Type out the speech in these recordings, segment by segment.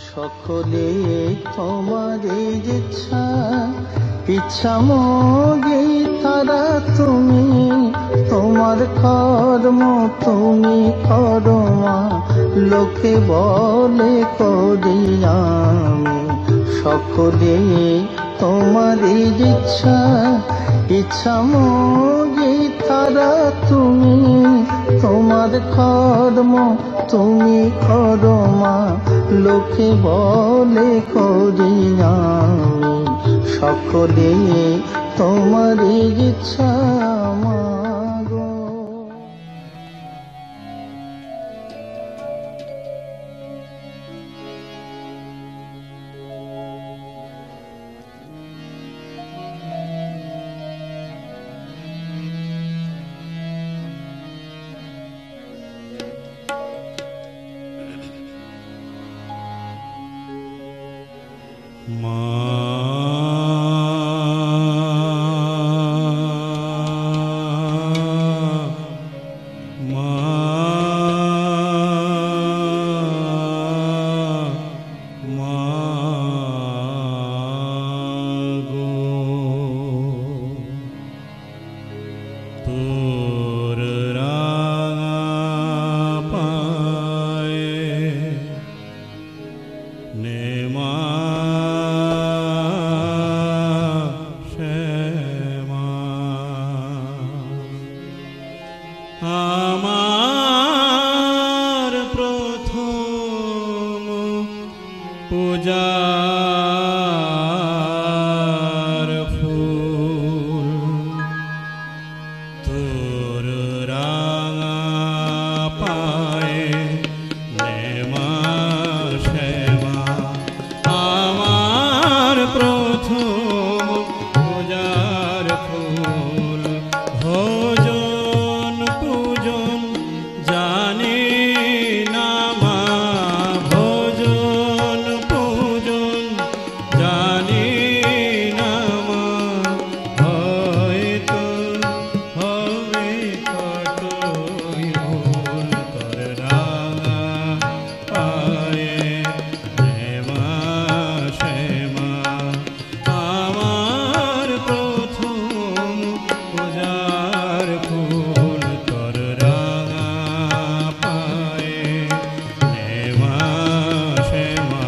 সকলে তোমার ইচ্ছা ইচ্ছা মগে তারা তুমি তোমার কর্ম তুমি করো মা লোকে বলে করি আমি সকলে তোমার ইচ্ছা ইচ্ছা মগে তারা তুমি তোমার কর্ম তুমি করো মা লোকে বলে করি আমি সকলে তোমার ইচ্ছা মাগো। আমার প্রথম পূজার ফুল তোর রাঙা পায়ে নেমা শ্যামা আমার প্রথম পূজার ফুল ভোজন পূজন জানি না মা ভোজন পূজন জানি না মা হয়তো হবে কতই ভুল তোর রাঙা পায়ে নেমা শ্যামা আমার প্রথম পূজার ফুল তোর রাঙা পায়ে নেমা শ্যামা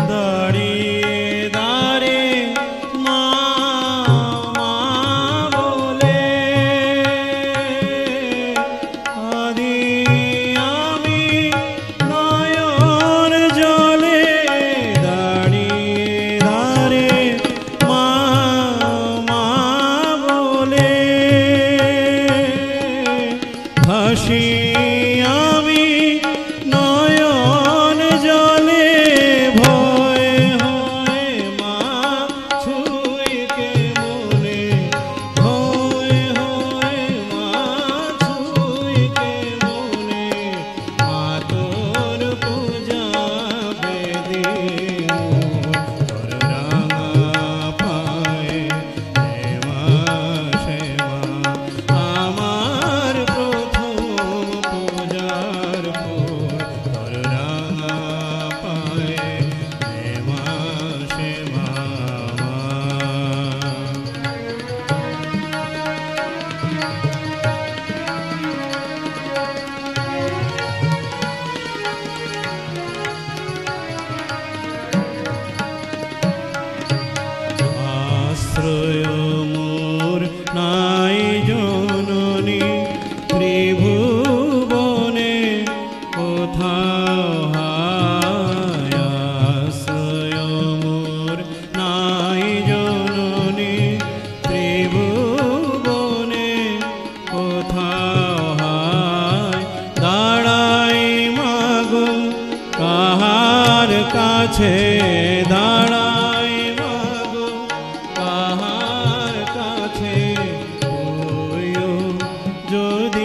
দাঁড়িয়ে দাঁড়িয়ে মা মা বলে আদি আমি নয়ন জলে দাঁড়িয়ে দাঁড়িয়ে মা মা বলে ভাসি আমি নয়ন জলে ভয় হয় মা ছুঁই কে মনে ভয় হয় মা ছুঁই কে মনে মা তোর পূজা বেদি তোর রাঙা পায়ে নেমা শ্যামা আমার প্রথম পূজার ফুল তোর রাঙা পায়ে নেমা শ্যামা আশ্রয় মোর নাই জননী ত্রিভুবনে কোথাও হায় আশ্রয় মোর নাই জননী ত্রিভুবনে কোথাও হায় দাঁড়াই মাগো কাহার কাছে দাঁড়াই মাগো কাহার কাছে যদি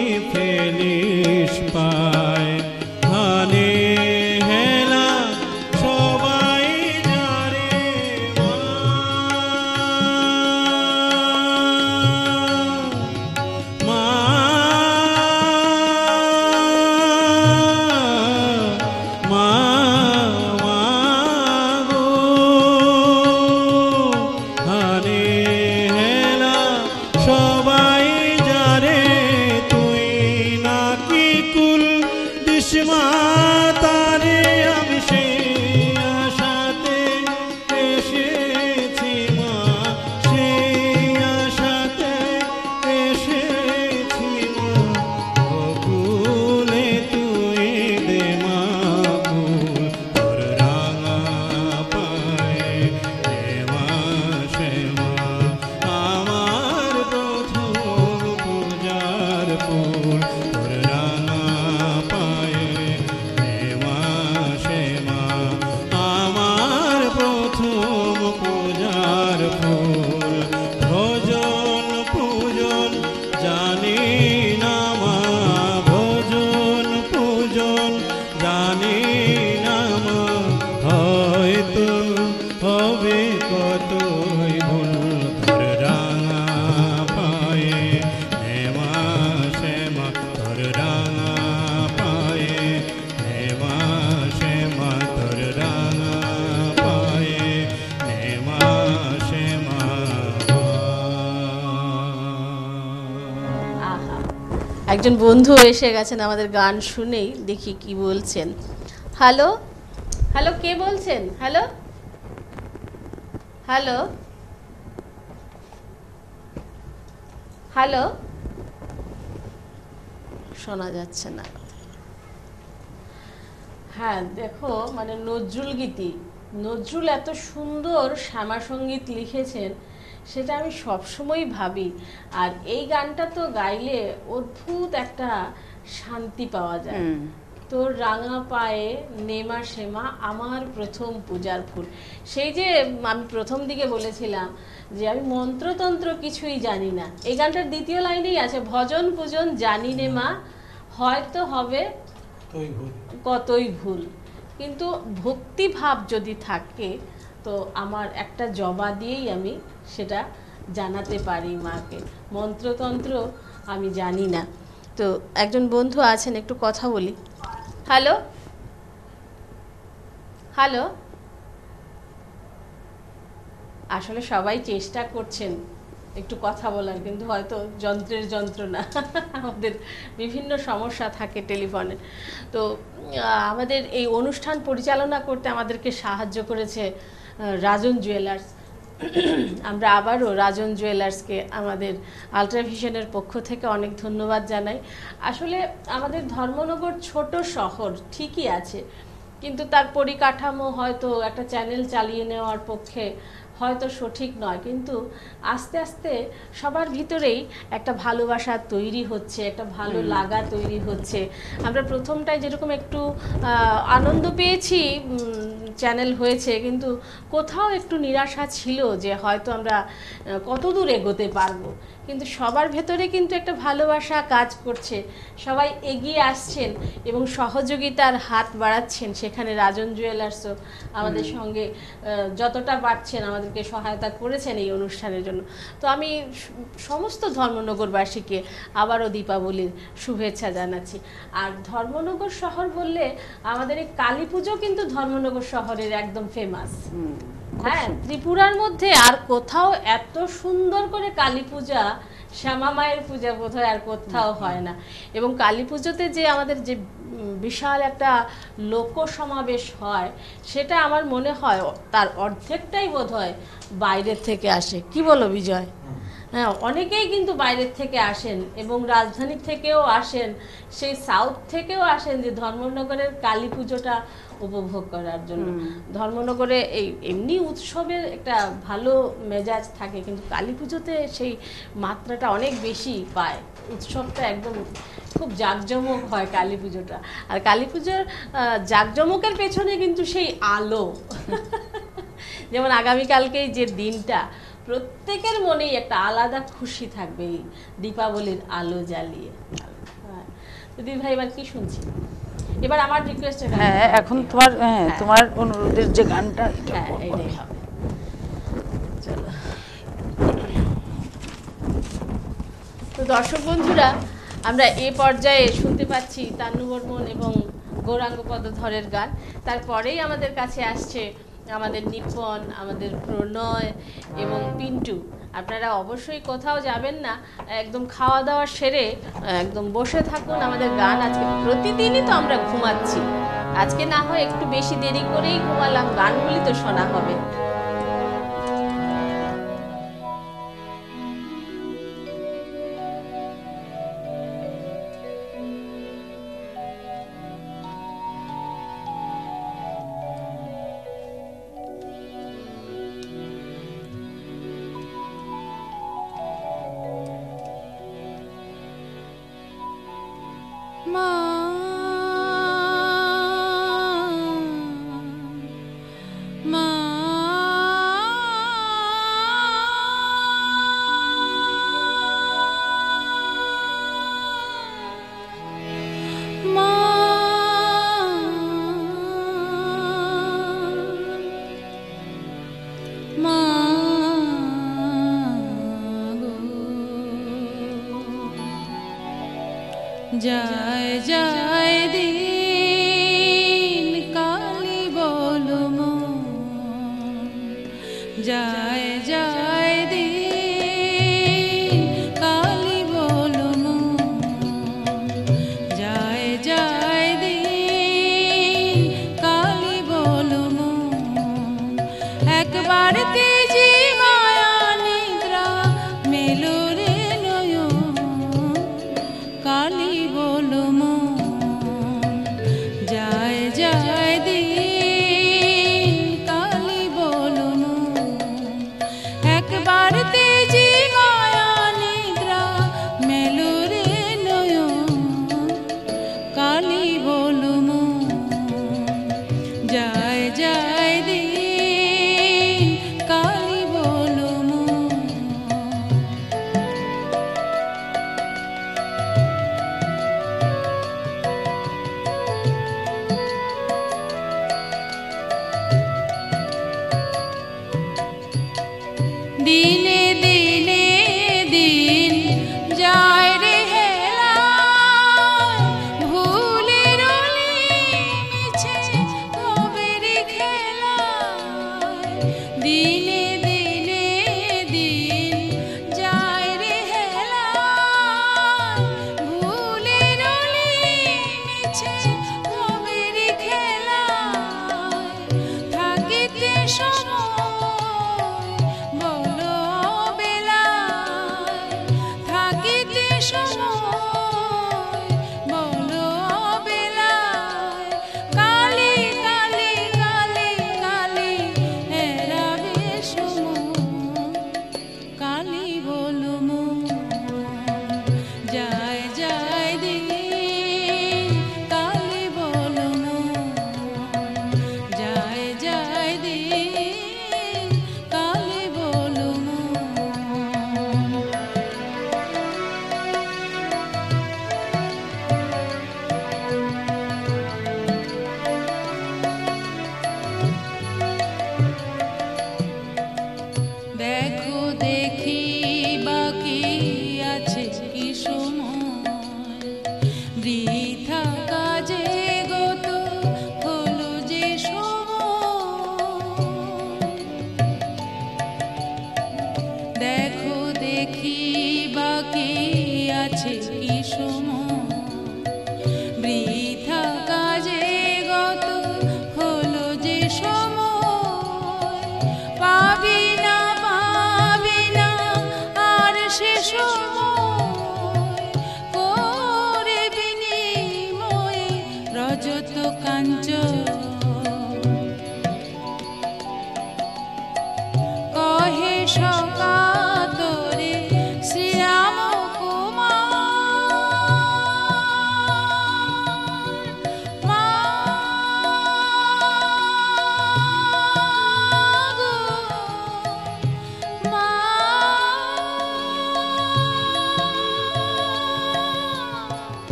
একজন বন্ধু এসে গেছেন আমাদের গান শুনেই, দেখি কি বলছেন। হ্যালো হ্যালো, কে বলছেন? হ্যালো হ্যালো হ্যালো, শোনা যাচ্ছে না। হ্যাঁ দেখো, মানে নজরুল গীতি, নজরুল এত সুন্দর শ্যামা সঙ্গীত লিখেছেন, সেটা আমি সবসময় ভাবি। আর এই গানটা তো গাইলে অদ্ভুত একটা শান্তি পাওয়া যায়। তোর রাঙা পায়ে নেমা সেমা আমার প্রথম পূজার ফুল। সেই যে আমি প্রথম দিকে বলেছিলাম যে আমি মন্ত্রতন্ত্র কিছুই জানি না, এই গানটার দ্বিতীয় লাইনেই আছে, ভজন পূজন জানি নে মা, হয়তো হবে কতই ভুল। কিন্তু ভক্তিভাব যদি থাকে তো আমার একটা জবা দিয়েই আমি সেটা জানাতে পারি মাকে। মন্ত্রতন্ত্র আমি জানি না। তো একজন বন্ধু আছেন, একটু কথা বলি। হ্যালো হ্যালো, আসলে সবাই চেষ্টা করছেন একটু কথা বলার, কিন্তু হয়তো যন্ত্রের যন্ত্রণা আমাদের বিভিন্ন সমস্যা থাকে টেলিফোনে। তো আমাদের এই অনুষ্ঠান পরিচালনা করতে আমাদেরকে সাহায্য করেছে রাজন জুয়েলার্স। আমরা আবারও রাজন জুয়েলার্সকে আমাদের আল্ট্রাভিশনের পক্ষ থেকে অনেক ধন্যবাদ জানাই। আসলে আমাদের ধর্মনগর ছোট শহর ঠিকই আছে, কিন্তু তার পরিকাঠামো হয়তো একটা চ্যানেল চালিয়ে নেওয়ার পক্ষে হয়তো সঠিক নয়, কিন্তু আস্তে আস্তে সবার ভিতরেই একটা ভালোবাসা তৈরি হচ্ছে, একটা ভালো লাগা তৈরি হচ্ছে। আমরা প্রথমটায় যেরকম একটু আনন্দ পেয়েছি, চ্যানেল হয়েছে, কিন্তু কোথাও একটু নিরাশা ছিল যে হয়তো আমরা কত দূর এগোতে পারবো। কিন্তু সবার ভেতরে কিন্তু একটা ভালোবাসা কাজ করছে, সবাই এগিয়ে আসছেন এবং সহযোগিতার হাত বাড়াচ্ছেন। সেখানে রাজন জুয়েলার্সও আমাদের সঙ্গে যতটা পারছেন আমাদেরকে সহায়তা করেছেন এই অনুষ্ঠানের জন্য। তো আমি সমস্ত ধর্মনগরবাসীকে আবারও দীপাবলির শুভেচ্ছা জানাচ্ছি। আর ধর্মনগর শহর বললে আমাদের এই কালী পুজো কিন্তু ধর্মনগর শহরের একদম ফেমাস। হ্যাঁ, ত্রিপুরার মধ্যে আর কোথাও এত সুন্দর করে কালী পূজা, শ্যামা মায়ের পূজা বোধহয় আর কোথাও হয় না। এবং কালী পুজোতে যে আমাদের যে বিশাল একটা লোক সমাবেশ হয়, সেটা আমার মনে হয় তার অর্ধেকটাই বোধহয় বাইরের থেকে আসে। কি বলো বিজয়? হ্যাঁ, অনেকেই কিন্তু বাইরের থেকে আসেন এবং রাজধানী থেকেও আসেন, সেই সাউথ থেকেও আসেন যে ধর্মনগরের কালী পুজোটা উপভোগ করার জন্য। ধর্মনগরে এই এমনি উৎসবের একটা ভালো মেজাজ থাকে, কিন্তু কালী পুজোতে সেই মাত্রাটা অনেক বেশি পায়। উৎসবটা একদম খুব জাঁকজমক হয় কালী পুজোটা। আর কালী পুজোর জাঁকজমকের পেছনে কিন্তু সেই আলো যেমন আগামীকালকেই যে দিনটা, প্রত্যেকের মনেই একটা আলাদা খুশি থাকবে এই দীপাবলির আলো জ্বালিয়ে। দিদি ভাই এবার কি শুনছি? এবার আমার রিকোয়েস্ট, হ্যাঁ এখন তোমার তোমার অনুরোধের যে গানটা, হ্যাঁ এইটাই হবে। চলো। তো দর্শক বন্ধুরা, আমরা এ পর্যায়ে শুনতে পাচ্ছি তান্নু বর্মন এবং গৌরাঙ্গ পদধরের গান। তারপরেই আমাদের কাছে আসছে আমাদের নিপন, আমাদের প্রণয় এবং পিন্টু। আপনারা অবশ্যই কোথাও যাবেন না, একদম খাওয়া দাওয়া সেরে একদম বসে থাকুন। আমাদের গান আজকে প্রতিদিনই তো আমরা ঘুমাচ্ছি, আজকে না হয় একটু বেশি দেরি করেই ঘুমালাম, গানগুলি তো শোনা হবে। জয় জয় দিন কালী বলো মন, জয় জয় দিন কালী বলো মন,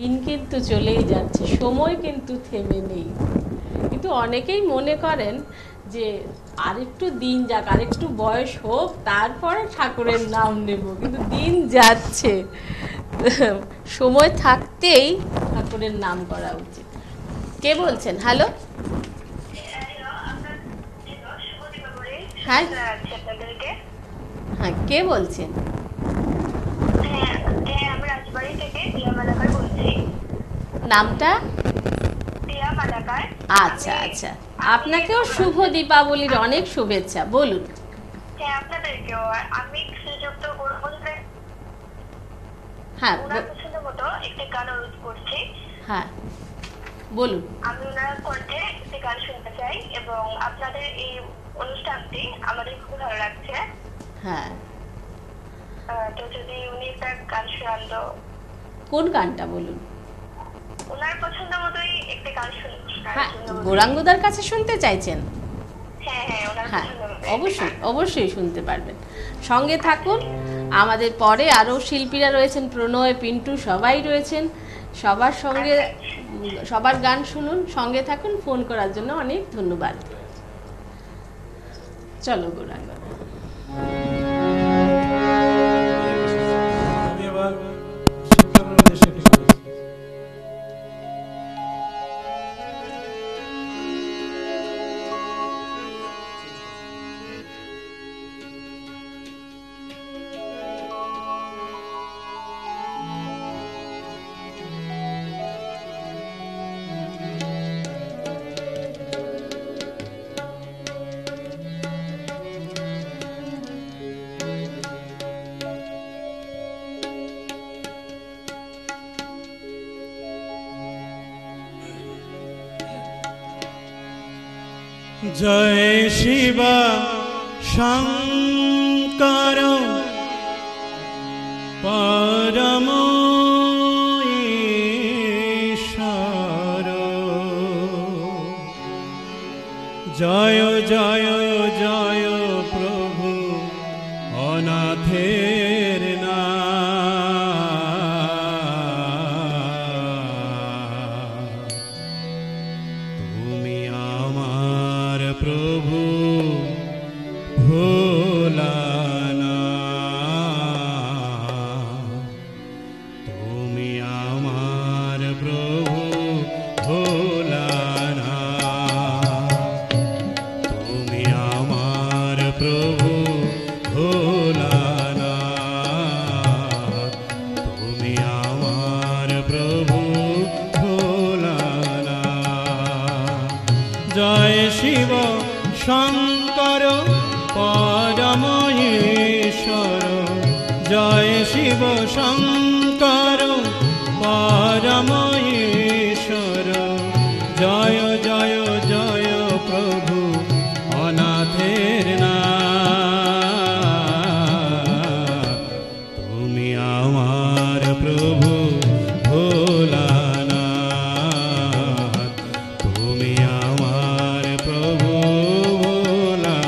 দিন কিন্তু চলেই যাচ্ছে, সময় কিন্তু থেমে নেই। কিন্তু অনেকেই মনে করেন যে আরেকটু দিন যাক, আরেকটু বয়স হোক, তারপরে ঠাকুরের নাম নেব, কিন্তু দিন যাচ্ছে, সময় থাকতেই ঠাকুরের নাম করা উচিত। কে বলছেন? হ্যালো, হ্যাঁ হ্যাঁ, কে বলছেন? নামটা? আচ্ছা আচ্ছা, আপনাকেও শুভ দীপাবলির অনেক শুভেচ্ছা। বলুন। হ্যাঁ হ্যাঁ, বলুন। আমি ওনার কণ্ঠে একটি গান শুনতে চাই এবং আপনাদের এই অনুষ্ঠানটি আমাদের খুব ভালো লাগছে। হ্যাঁ, তো যদি উনি একটা গান শোনান তো। কোন গানটা বলুন? ওনার পছন্দ মতোই একটি গান হ্যাঁ, গৌরাঙ্গদার কাছে শুনতে চাইছেন? হ্যাঁ হ্যাঁ, ওনার হ্যাঁ, পছন্দ মতো অবশ্যই অবশ্যই শুনতে পারবেন। সঙ্গে থাকুন, আমাদের পরে আরও শিল্পীরা রয়েছেন, প্রণয়, পিন্টু, সবাই রয়েছেন। সবার সঙ্গে সবার গান শুনুন, সঙ্গে থাকুন। ফোন করার জন্য অনেক ধন্যবাদ। চলো গৌরাঙ্গদা। আমি আবার শিক্ষার উদ্দেশ্যে একটি গান বলছি। জয় শিব শঙ্কর পরম ঈশ্বর, জয় জয় জয় প্রভু অনাথের নাথ। তুমি আমার প্রভু ভোলানাথ, তুমি আমার প্রভু ভোলানাথ, তুমি আমার প্রভু ভোলানাথ, তুমি আমার প্রভু ভোলানাথ। জয় শিব শঙ্কর পরম ঈশ্বর, জয় শিব শঙ্কর পরম ঈশ্বর, জয় জয় জয় প্রভু অনাথের নাথ। তুমি আমার প্রভু ভোলানাথ, তুমি আমার প্রভু ভোলানাথ।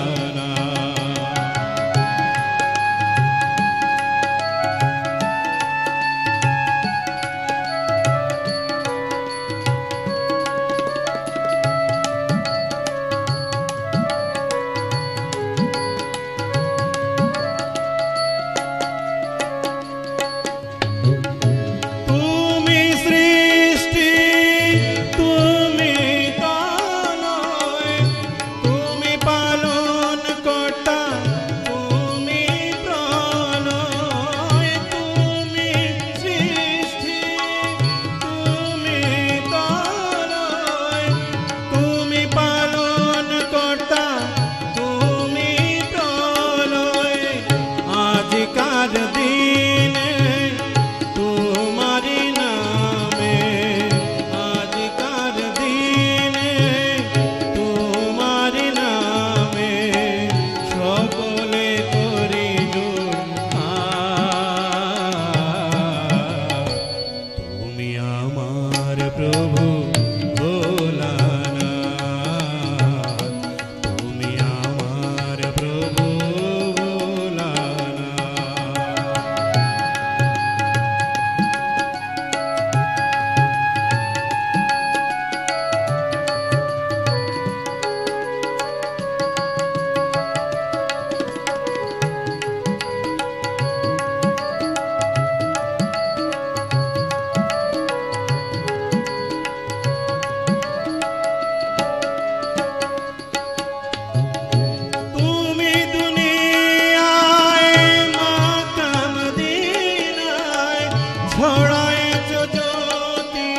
ছড়ায়েছ জ্যোতি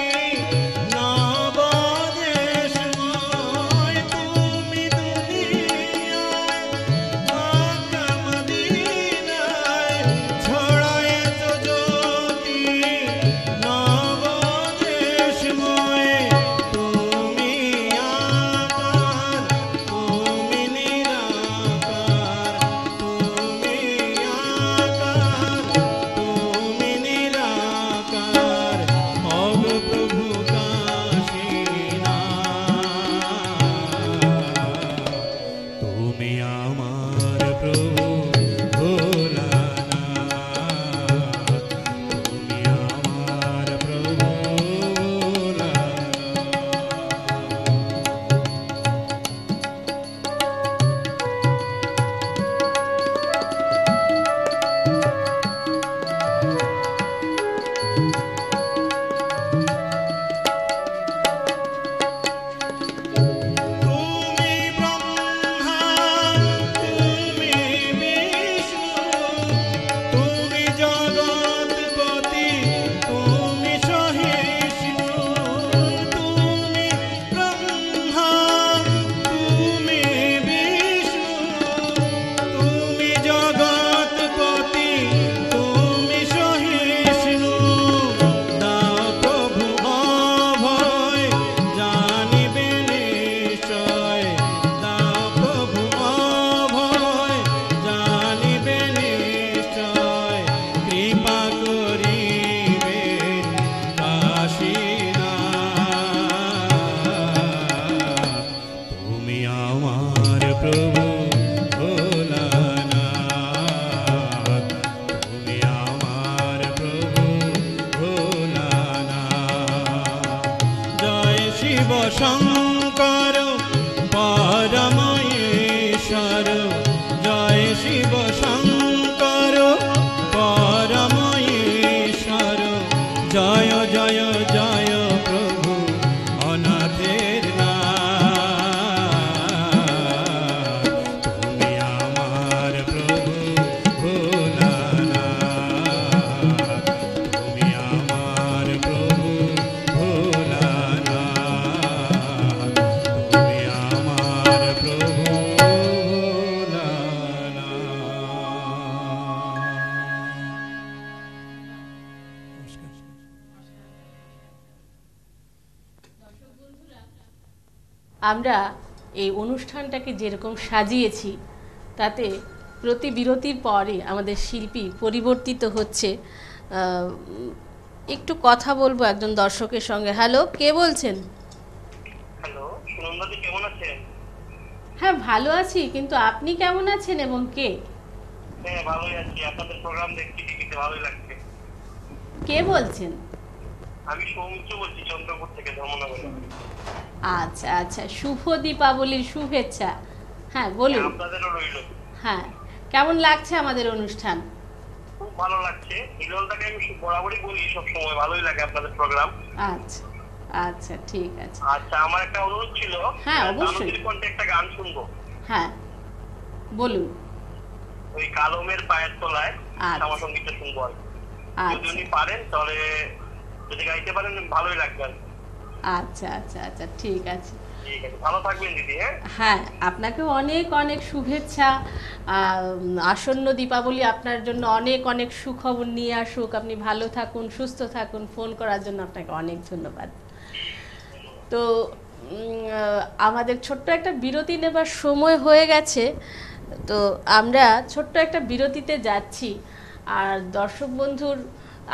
নবদেশময়, তুমি দুনিয়ায় মক্কা মদিনায় ছড়ায়েছ জ্যোতি নবদেশময়, তুমি আকার, তুমি নিরাকার, তুমি আকার, তুমি নিরাকার, অগ প্রভু কাশীনাথ, তুমি আমার প্রভু ভোলানাথ, তুমি আমার প্রভু ভোলানাথ। তুমি ব্রহ্মা, তুমি বিষ্ণু, তুমি জগৎপতি, তুমি সহিষ্ণু, তুমি ব্রহ্মা, তুমি বিষ্ণু, তুমি জগৎপতি, তুমি সহিষ্ণু, দাও প্রভু অভয় জানিবে নিশ্চয়, দাও প্রভু অভয় জানিবে নিশ্চয়, কৃপা করিবে কাশীনাথ, তুমি আমার প্রভু ভোলানাথ, তুমি আমার প্রভু ভোলানাথ। জয় শিব শঙ্কর পরমেশ্বর, জয় শিব শঙ্কর পরমেশ্বর, জয় জয় জয় প্রভু অনাথের নাথ, তুমি আমার প্রভু ভোলানাথ, তুমি আমার প্রভু ভোলানাথ, তুমি আমার প্রভু আমরা এই অনুষ্ঠানটাকে যেরকম সাজিয়েছি তাতে প্রতি বিরতির পরে আমাদের শিল্পী পরিবর্তিত হচ্ছে। একটু কথা বলবো একজন দর্শকের সঙ্গে। হ্যালো, কে বলছেন? হ্যালো, সুনন্দাদি কেমন আছেন? হ্যাঁ, ভালো আছি, কিন্তু আপনি কেমন আছেন এবং কে? হ্যাঁ, ভালোই আছি। আপনাদের প্রোগ্রাম দেখতে টিভিতে ভালোই লাগছে। কে বলছেন? আমি সৌমিত্র বলছি, চন্দ্রপুর থেকে, ধর্মনগর। আচ্ছা আচ্ছা, শুভ দীপাবলির শুভেচ্ছা। হ্যাঁ, বলুন। আপনাদেরও রইল। হ্যাঁ, কেমন লাগছে আমাদের অনুষ্ঠান? খুব ভালো লাগছে। হিরোলটাকে আমি বরাবরই বলি, সব সময় ভালোই লাগে আপনাদের প্রোগ্রাম। আচ্ছা আচ্ছা, ঠিক আছে। আচ্ছা, আমার একটা অনুরোধ ছিল। হ্যাঁ, অবশ্যই। দানবীর কণ্ঠে একটা গান শুনবো। হ্যাঁ, বলুন। ওই কালমের পায়ের তলায় আচ্ছা। আমার সঙ্গীতটা শুনবো আর কি। যদি আচ্ছা উনি পারেন তাহলে, যদি গাইতে পারেন ভালোই লাগবে আর কি। আচ্ছা আচ্ছা আচ্ছা, ঠিক আছে। ঠিক আছে, ভালো থাকবেন দিদি। হ্যাঁ, আপনাকেও অনেক অনেক শুভেচ্ছা। আসন্ন দীপাবলি আপনার জন্য অনেক অনেক সুখবর নিয়ে আসুক। আপনি ভালো থাকুন, সুস্থ থাকুন। ফোন করার জন্য আপনাকে অনেক ধন্যবাদ। তো আমাদের ছোট্ট একটা বিরতি নেবার সময় হয়ে গেছে, তো আমরা ছোট্ট একটা বিরতিতে যাচ্ছি। আর দর্শক বন্ধুর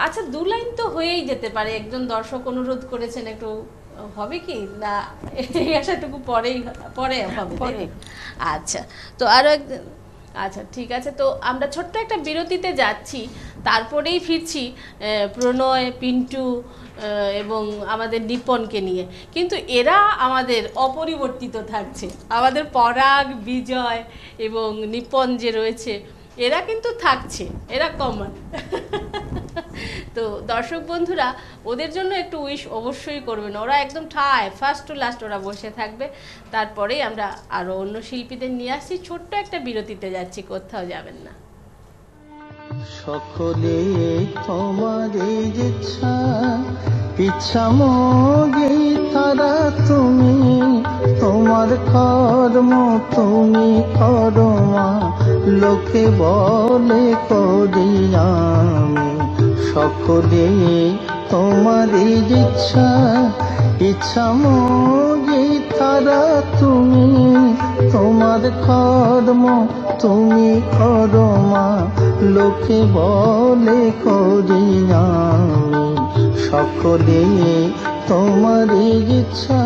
আচ্ছা 2 লাইন তো হয়েই যেতে পারে। একজন দর্শক অনুরোধ করেছেন, একটু হবে কি না এই আশাটুকু পরে হবে। আচ্ছা, তো আরও আচ্ছা, ঠিক আছে। তো আমরা ছোট্ট একটা বিরতিতে যাচ্ছি, তারপরেই ফিরছি প্রণয়, পিন্টু এবং আমাদের নিপনকে নিয়ে। কিন্তু এরা আমাদের অপরিবর্তিত থাকছে। আমাদের পরাগ, বিজয় এবং নিপন যে রয়েছে, এরা কিন্তু থাকছে, এরা কমন। তো দর্শক বন্ধুরা, ওদের জন্য একটু উইশ অবশ্যই করবেন। ওরা একদম ঠায় ফার্স্ট টু লাস্ট ওরা বসে থাকবে। তারপরেই আমরা আরও অন্য শিল্পীদের নিয়ে আসছি। ছোট্ট একটা বিরতিতে যাচ্ছি, কোথাও যাবেন না। সকলে তোমার ইচ্ছা ইচ্ছা মোগে তারা তুমি তোমার কর্ম তুমি করো মা লোকে বলে করি আমি সকলে তোমার ইচ্ছা ইচ্ছা মোগে তারা তুমি তোমার কর্ম তুমি করো মা লোকে বলে করি আমি সকলে তোমার ইচ্ছা